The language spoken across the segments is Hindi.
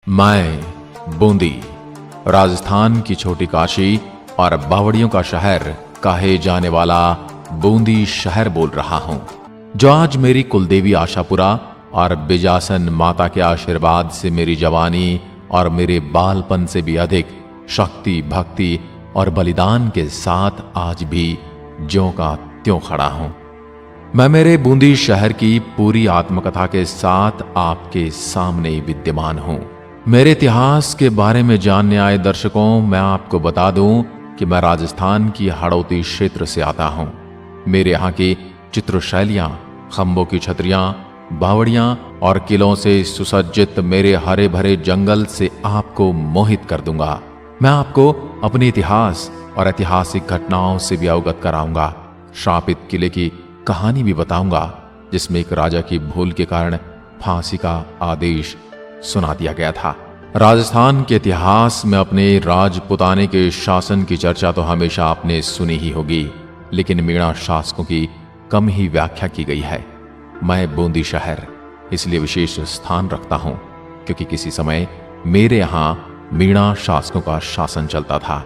मैं बूंदी, राजस्थान की छोटी काशी और बावड़ियों का शहर कहे जाने वाला बूंदी शहर बोल रहा हूं, जो आज मेरी कुलदेवी आशापुरा और बिजासन माता के आशीर्वाद से मेरी जवानी और मेरे बालपन से भी अधिक शक्ति, भक्ति और बलिदान के साथ आज भी ज्यों का त्यों खड़ा हूं। मैं मेरे बूंदी शहर की पूरी आत्मकथा के साथ आपके सामने विद्यमान हूं। मेरे इतिहास के बारे में जानने आए दर्शकों, मैं आपको बता दूं कि मैं राजस्थान की हाड़ौती क्षेत्र से आता हूं। मेरे यहाँ की चित्रशैलियां, खंभों की छतरियां, बावड़ियां और किलों से सुसज्जित मेरे हरे भरे जंगल से आपको मोहित कर दूंगा। मैं आपको अपने इतिहास और ऐतिहासिक घटनाओं से भी अवगत कराऊंगा। श्रापित किले की कहानी भी बताऊंगा, जिसमें एक राजा की भूल के कारण फांसी का आदेश सुना दिया गया था। राजस्थान के इतिहास में अपने राजपुताने के शासन की चर्चा तो हमेशा आपने सुनी ही होगी, लेकिन मीणा शासकों की कम ही व्याख्या की गई है। मैं बूंदी शहर इसलिए विशेष स्थान रखता हूं क्योंकि किसी समय मेरे यहां मीणा शासकों का शासन चलता था।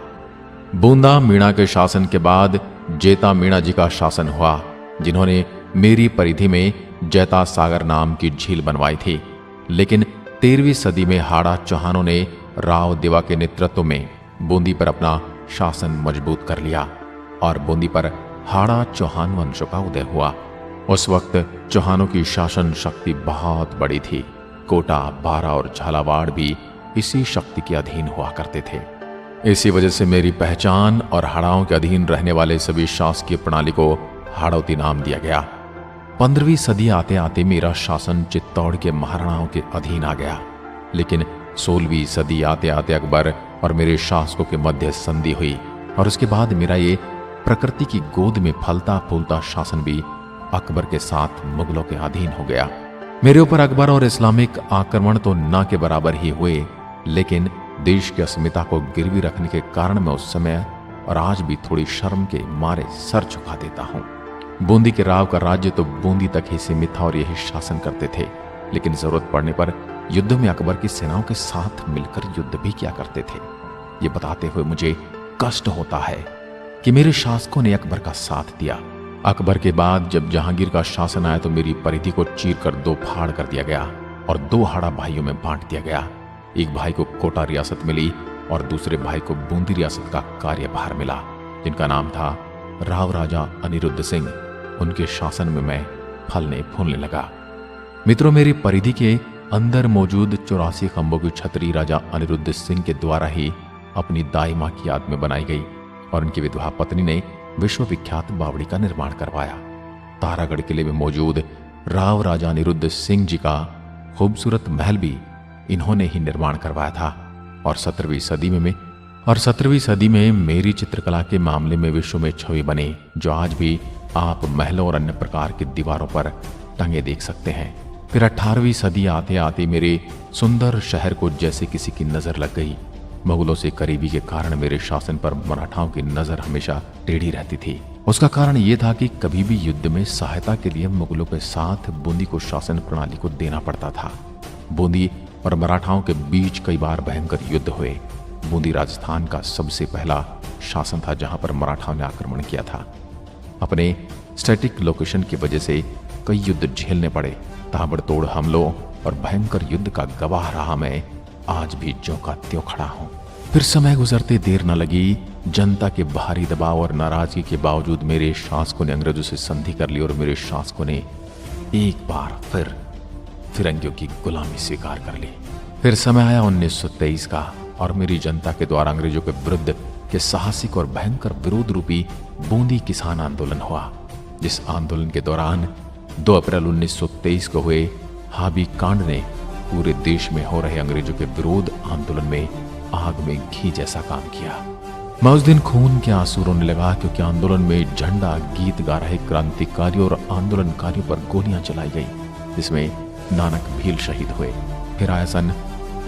बूंदा मीणा के शासन के बाद जेता मीणा जी का शासन हुआ, जिन्होंने मेरी परिधि में जैता सागर नाम की झील बनवाई थी। लेकिन 13वीं सदी में हाड़ा चौहानों ने राव देवा के नेतृत्व में बूंदी पर अपना शासन मजबूत कर लिया और बूंदी पर हाड़ा चौहान वंश का उदय हुआ। उस वक्त चौहानों की शासन शक्ति बहुत बड़ी थी। कोटा, बारा और झालावाड़ भी इसी शक्ति के अधीन हुआ करते थे। इसी वजह से मेरी पहचान और हाड़ाओं के अधीन रहने वाले सभी शासकीय प्रणाली को हाड़ौती नाम दिया गया। 15वीं सदी आते आते मेरा शासन चित्तौड़ के महाराणाओं के अधीन आ गया, लेकिन 16वीं सदी आते आते अकबर और मेरे शासकों के मध्य संधि हुई और उसके बाद मेरा ये प्रकृति की गोद में फलता फूलता शासन भी अकबर के साथ मुगलों के अधीन हो गया। मेरे ऊपर अकबर और इस्लामिक आक्रमण तो ना के बराबर ही हुए, लेकिन देश की अस्मिता को गिरवी रखने के कारण मैं उस समय और आज भी थोड़ी शर्म के मारे सर झुका देता हूं। बूंदी के राव का राज्य तो बूंदी तक ही सीमित था और यही शासन करते थे, लेकिन जरूरत पड़ने पर युद्ध में अकबर की सेनाओं के साथ मिलकर युद्ध भी किया करते थे। ये बताते हुए मुझे कष्ट होता है कि मेरे शासकों ने अकबर का साथ दिया। अकबर के बाद जब जहांगीर का शासन आया तो मेरी परिधि को चीर कर 2 फाड़ कर दिया गया और 2 हाड़ा भाइयों में बांट दिया गया। एक भाई को कोटा रियासत मिली और दूसरे भाई को बूंदी रियासत का कार्यभार मिला, जिनका नाम था राव राजा अनिरुद्ध सिंह। उनके शासन में मैं फलने फूलने लगा। मित्रों, मेरी परिधि के अंदर मौजूद 84 खंभों की छतरी राजा अनिरुद्ध सिंह के द्वारा ही अपनी दाई मां की याद में बनाई गई और उनकी विधवा पत्नी ने विश्वविख्यात बावड़ी का निर्माण करवाया। तारागढ़ किले में मौजूद राव राजा अनिरुद्ध सिंह जी का खूबसूरत महल भी इन्होंने ही निर्माण करवाया था। और 17वीं सदी में मेरी चित्रकला के मामले में विश्व में छवि बने, जो आज भी आप महलों और अन्य प्रकार की दीवारों पर टंगे देख सकते हैं। फिर 18वीं सदी आते आते मेरे सुंदर शहर को जैसे किसी की नजर लग गई। मुगलों से करीबी के कारण मेरे शासन पर मराठाओं की नजर हमेशा टेढ़ी रहती थी। उसका कारण यह था कि कभी भी युद्ध में सहायता के लिए मुगलों के साथ बूंदी को शासन प्रणाली को देना पड़ता था। बूंदी और मराठाओं के बीच कई बार भयंकर युद्ध हुए। बूंदी राजस्थान का सबसे पहला शासन था जहां पर मराठाओं ने आक्रमण किया था। अपने स्टैटिक लोकेशन की वजह से कई युद्ध झेलने पड़े। ताबड़तोड़ हमलों और भयंकर युद्ध का गवाह रहा मैं आज भी ज्यों का त्यों खड़ा हूं। फिर समय गुजरते देर न लगी। जनता के भारी दबाव और नाराजगी के बावजूद मेरे शासकों ने अंग्रेजों से संधि कर ली और मेरे शासकों ने एक बार फिर फिरंगियों की गुलामी स्वीकार कर ली। फिर समय आया 1923 का और मेरी जनता के द्वारा अंग्रेजों के विरुद्ध के साहसिक और भयंकर विरोध रूपी बूंदी किसान आंदोलन हुआ, जिस आंदोलन के दौरान 2 अप्रैल 1923 को हुए हाबी कांड ने पूरे देश में हो रहे अंग्रेजों के विरोध आंदोलन में आग में घी जैसा काम किया। मैं उस दिन खून के आंसू रोने लगा, क्योंकि आंदोलन में झंडा गीत गा रहे क्रांतिकारियों और आंदोलनकारियों पर गोलियां चलाई गई, जिसमें नानक भील शहीद हुए। फिर आया सन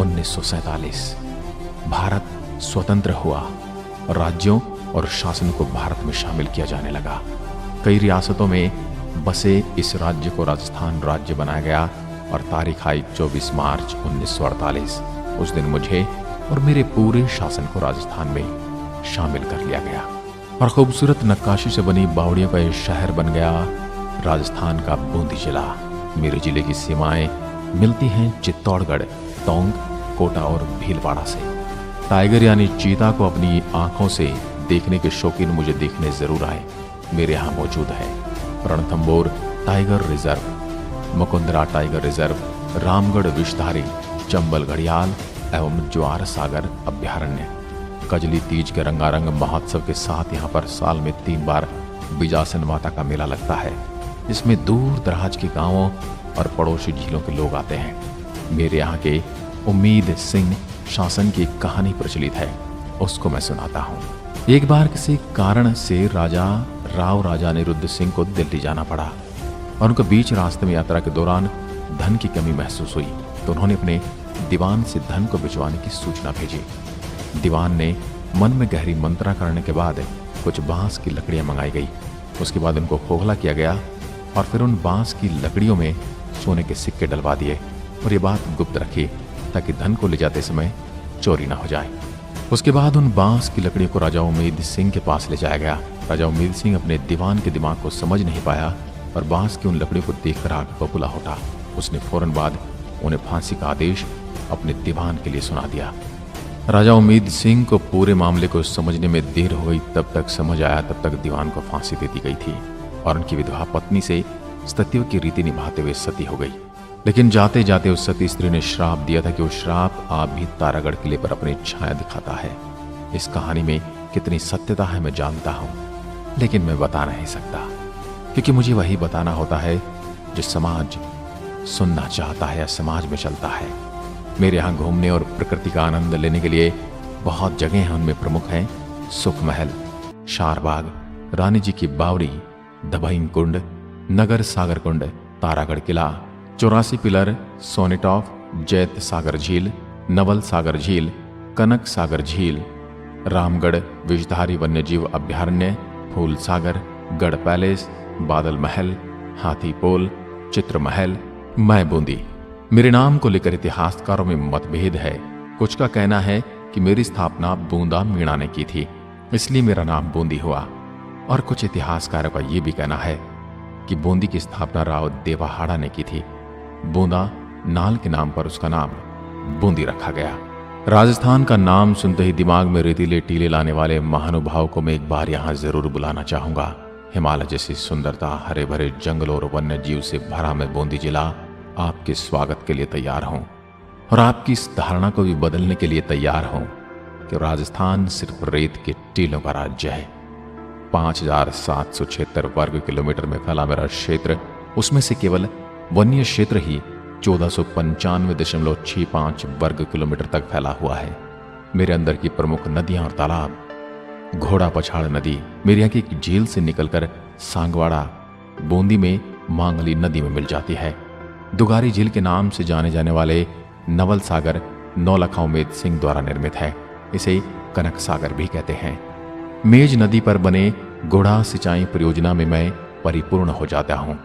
1947। भारत स्वतंत्र हुआ और राज्यों और शासन को भारत में शामिल किया जाने लगा। कई रियासतों में बसे इस राज्य को राजस्थान राज्य बनाया गया और तारीख आई 24 मार्च 1948। उस दिन मुझे और मेरे पूरे शासन को राजस्थान में शामिल कर लिया गया और खूबसूरत नक्काशी से बनी बावड़ियों का यह शहर बन गया राजस्थान का बूंदी जिला। मेरे जिले की सीमाएं मिलती हैं चित्तौड़गढ़, टोंक, कोटा और भीलवाड़ा से। टाइगर यानी चीता को अपनी आंखों से देखने के शौकीन मुझे देखने जरूर आए। मेरे यहाँ मौजूद है Ranthambore tiger reserve, Mukundra tiger reserve, Ramgarh Vishdhari, Chambal घड़ियाल एवं ज्वार सागर अभ्यारण्य। कजली तीज के रंगारंग महोत्सव के साथ यहाँ पर साल में 3 बार बिजासन माता का मेला लगता है, जिसमें दूर दराज के गांवों और पड़ोसी झीलों के लोग आते हैं। मेरे यहाँ के उम्मीद सिंह शासन की एक कहानी प्रचलित है, उसको मैं सुनाता हूँ। एक बार किसी कारण से राजा अनिरुद्ध सिंह को दिल्ली जाना पड़ा और उनको बीच रास्ते में यात्रा के दौरान धन की कमी महसूस हुई, तो उन्होंने अपने दीवान से धन को भिजवाने की सूचना भेजी। दीवान ने मन में गहरी मंत्रणा करने के बाद कुछ बांस की लकड़ियां मंगाई गई। उसके बाद उनको खोखला किया गया और फिर उन बांस की लकड़ियों में सोने के सिक्के डलवा दिए और ये बात गुप्त रखी ताकि धन को ले जाते समय चोरी ना हो जाए। उसके बाद उन बांस की लकड़ियों को राजा उम्मीद सिंह के पास ले जाया गया। राजा उम्मीद सिंह अपने दीवान के दिमाग को समझ नहीं पाया और बांस की उन लकड़ियों को देखकर आग बबूला उठा। उसने फौरन बाद उन्हें फांसी का आदेश अपने दीवान के लिए सुना दिया। राजा उम्मीद सिंह को पूरे मामले को समझने में देर हो गई। तब तक समझ आया तब तक दीवान को फांसी दे दी गई थी और उनकी विधवा पत्नी से सतियों की रीति निभाते हुए सती हो गई। लेकिन जाते जाते उस सती स्त्री ने श्राप दिया था कि वो श्राप आप भी तारागढ़ किले पर अपनी छाया दिखाता है। इस कहानी में कितनी सत्यता है मैं जानता हूं, लेकिन मैं बता नहीं सकता, क्योंकि मुझे वही बताना होता है जो समाज सुनना चाहता है या समाज में चलता है। मेरे यहाँ घूमने और प्रकृति का आनंद लेने के लिए बहुत जगह हैं। उनमें प्रमुख हैं सुख महल, शारबाग, रानी जी की बावड़ी, दबईन कुंड, नगर सागर कुंड, तारागढ़ किला, 84 पिलर, सोनेटॉफ, जैत सागर झील, नवल सागर झील, कनक सागर झील, रामगढ़ विषधारी वन्यजीव अभ्यारण्य, फूल सागर, गढ़ पैलेस, बादल महल, हाथी पोल, चित्र महल। मैं बूंदी। मेरे नाम को लेकर इतिहासकारों में मतभेद है। कुछ का कहना है कि मेरी स्थापना बूंदा मीणा ने की थी, इसलिए मेरा नाम बूंदी हुआ, और कुछ इतिहासकारों का यह भी कहना है कि बूंदी की स्थापना राव देवाहाड़ा ने की थी। बूंदा नाल के नाम पर उसका नाम बूंदी रखा गया। राजस्थान का नाम सुनते ही दिमाग में रेतीले टीले लाने वाले महानुभाव को मैं एक बार यहां जरूर बुलाना चाहूंगा। हिमालय जैसी सुंदरता, हरे भरे जंगलों और वन्य जीव से भरा मैं बूंदी जिला आपके स्वागत के लिए तैयार हूं और आपकी इस धारणा को भी बदलने के लिए तैयार हूं कि राजस्थान सिर्फ रेत के टीलों का राज्य है। 5776 वर्ग किलोमीटर में फैला मेरा क्षेत्र, उसमें से केवल वन्य क्षेत्र ही 1495.65 वर्ग किलोमीटर तक फैला हुआ है। मेरे अंदर की प्रमुख नदियां और तालाब, घोड़ा पछाड़ नदी मेरे यहाँ की एक झील से निकलकर सांगवाड़ा बूंदी में मांगली नदी में मिल जाती है। दुगारी झील के नाम से जाने जाने वाले नवल सागर नौलखा उम्मीद सिंह द्वारा निर्मित है। इसे कनक सागर भी कहते हैं। मेज नदी पर बने घोड़ा सिंचाई परियोजना में मैं परिपूर्ण हो जाता हूँ।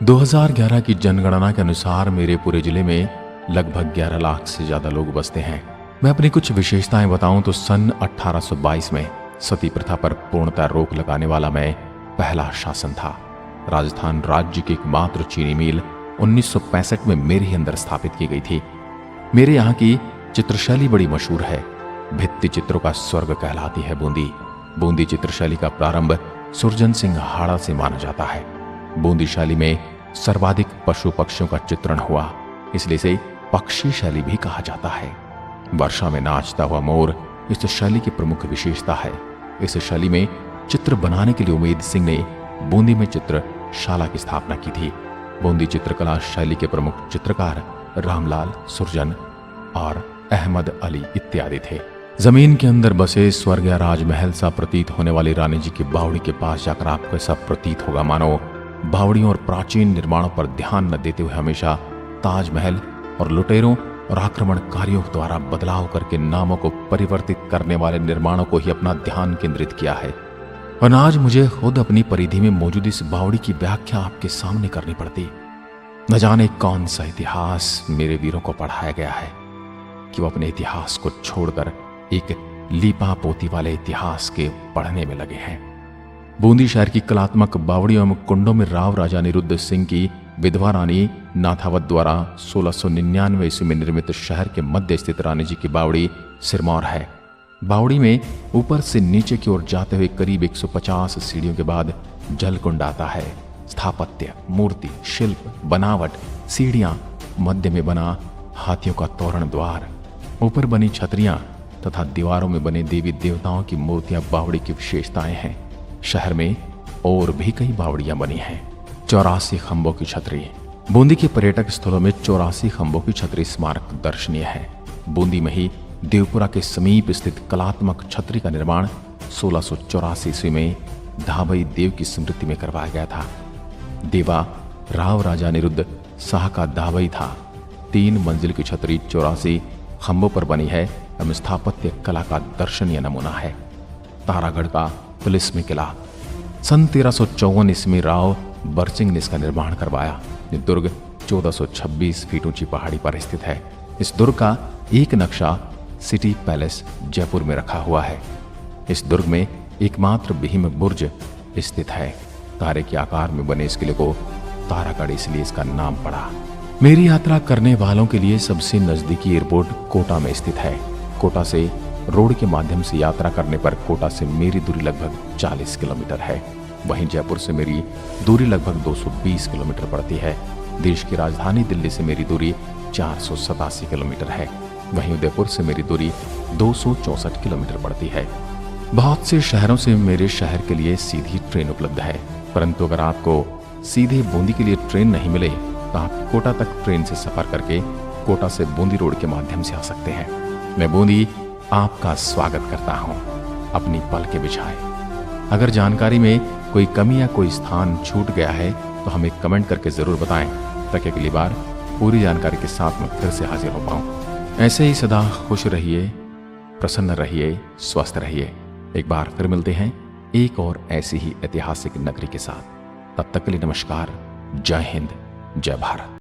2011 की जनगणना के अनुसार मेरे पूरे जिले में लगभग 11 लाख से ज्यादा लोग बसते हैं। मैं अपनी कुछ विशेषताएं बताऊं तो सन 1822 में सती प्रथा पर पूर्णतः रोक लगाने वाला मैं पहला शासन था। राजस्थान राज्य की एकमात्र चीनी मिल 1965 में मेरे ही अंदर स्थापित की गई थी। मेरे यहाँ की चित्रशैली बड़ी मशहूर है। भित्ति चित्रों का स्वर्ग कहलाती है बूंदी। बूंदी चित्रशैली का प्रारंभ सुरजन सिंह हाड़ा से माना जाता है। बूंदी शैली में सर्वाधिक पशु पक्षियों का चित्रण हुआ, इसलिए इसे पक्षी शैली भी कहा जाता है। वर्षा में नाचता हुआ मोर इस शैली की प्रमुख विशेषता है। इस शैली में चित्र बनाने के लिए उम्मीद सिंह ने बूंदी में चित्रशाला की स्थापना की थी। बूंदी चित्रकला शैली के प्रमुख चित्रकार रामलाल, सुरजन और अहमद अली इत्यादि थे। जमीन के अंदर बसे स्वर्ग या राजमहल सा प्रतीत होने वाली रानी जी की बावड़ी के पास जाकर आपको ऐसा प्रतीत होगा मानो बावड़ियों और प्राचीन निर्माणों पर ध्यान न देते हुए हमेशा ताजमहल और लुटेरों और आक्रमणकारियों द्वारा बदलाव करके नामों को परिवर्तित करने वाले निर्माणों को ही अपना ध्यान केंद्रित किया है। और आज मुझे खुद अपनी परिधि में मौजूद इस बावड़ी की व्याख्या आपके सामने करनी पड़ती। न जाने कौन सा इतिहास मेरे वीरों को पढ़ाया गया है। कि वो अपने इतिहास को छोड़कर एक लीपा पोती वाले इतिहास के पढ़ने में लगे हैं। बूंदी शहर की कलात्मक बावड़ियों एवं कुंडों में राव राजा अनिरुद्ध सिंह की विधवा रानी नाथावत द्वारा 1699 ईस्वी में निर्मित शहर के मध्य स्थित रानी जी की बावड़ी सिरमौर है। बावड़ी में ऊपर से नीचे की ओर जाते हुए करीब 150 सीढ़ियों के बाद जलकुंड आता है। स्थापत्य, मूर्ति, शिल्प, बनावट, सीढ़ियां, मध्य में बना हाथियों का तोरण द्वार, ऊपर बनी छतरियां तथा दीवारों में बने देवी देवताओं की मूर्तियां बावड़ी की विशेषताएं हैं। शहर में और भी कई बावड़ियां बनी हैं। 84 खंभों की छतरी। बूंदी के पर्यटक स्थलों में 84 खंभों की छतरी स्मारक दर्शनीय है। बूंदी में ही देवपुरा के समीप स्थित कलात्मक छतरी का निर्माण 1684 ईस्वी में धाबई देव की स्मृति में करवाया गया था। देवा राव राजा अनिरुद्ध शाह का धाबई था। 3 मंजिल की छतरी 84 खंभों पर बनी है एवं स्थापत्य कला का दर्शनीय नमूना है। तारागढ़ का तिलिस्मी किला। सन 1354 ईस्वी राव बरसिंह ने इसका निर्माण करवाया। ये दुर्ग 1426 फीट ऊंची पहाड़ी पर स्थित है। इस दुर्ग का एक नक्शा सिटी पैलेस जयपुर में रखा हुआ है। इस दुर्ग में एकमात्र भीम बुर्ज स्थित है। तारे के आकार में बने इस किले को तारागढ़ इसलिए इसका नाम पड़ा। मेरी यात्रा करने वालों के लिए सबसे नजदीकी एयरपोर्ट कोटा में स्थित है। कोटा से रोड के माध्यम से यात्रा करने पर कोटा से मेरी दूरी लगभग 40 किलोमीटर है। वहीं जयपुर से मेरी दूरी लगभग 220 किलोमीटर पड़ती है। देश की राजधानी दिल्ली से मेरी दूरी 487 किलोमीटर है। वहीं उदयपुर से मेरी दूरी 264 किलोमीटर पड़ती है। बहुत से शहरों से मेरे शहर के लिए सीधी ट्रेन उपलब्ध है, परंतु अगर आपको सीधे बूंदी के लिए ट्रेन नहीं मिले तो आप कोटा तक ट्रेन से सफर करके कोटा से बूंदी रोड के माध्यम से आ सकते हैं। मैं बूंदी आपका स्वागत करता हूं। अपनी पलकें बिछाएं। अगर जानकारी में कोई कमी या कोई स्थान छूट गया है तो हमें कमेंट करके जरूर बताएं, ताकि अगली बार पूरी जानकारी के साथ मैं फिर से हाजिर हो पाऊं। ऐसे ही सदा खुश रहिए, प्रसन्न रहिए, स्वस्थ रहिए। एक बार फिर मिलते हैं एक और ऐसी ही ऐतिहासिक नगरी के साथ। तब तक के लिए नमस्कार। जय हिंद, जय भारत।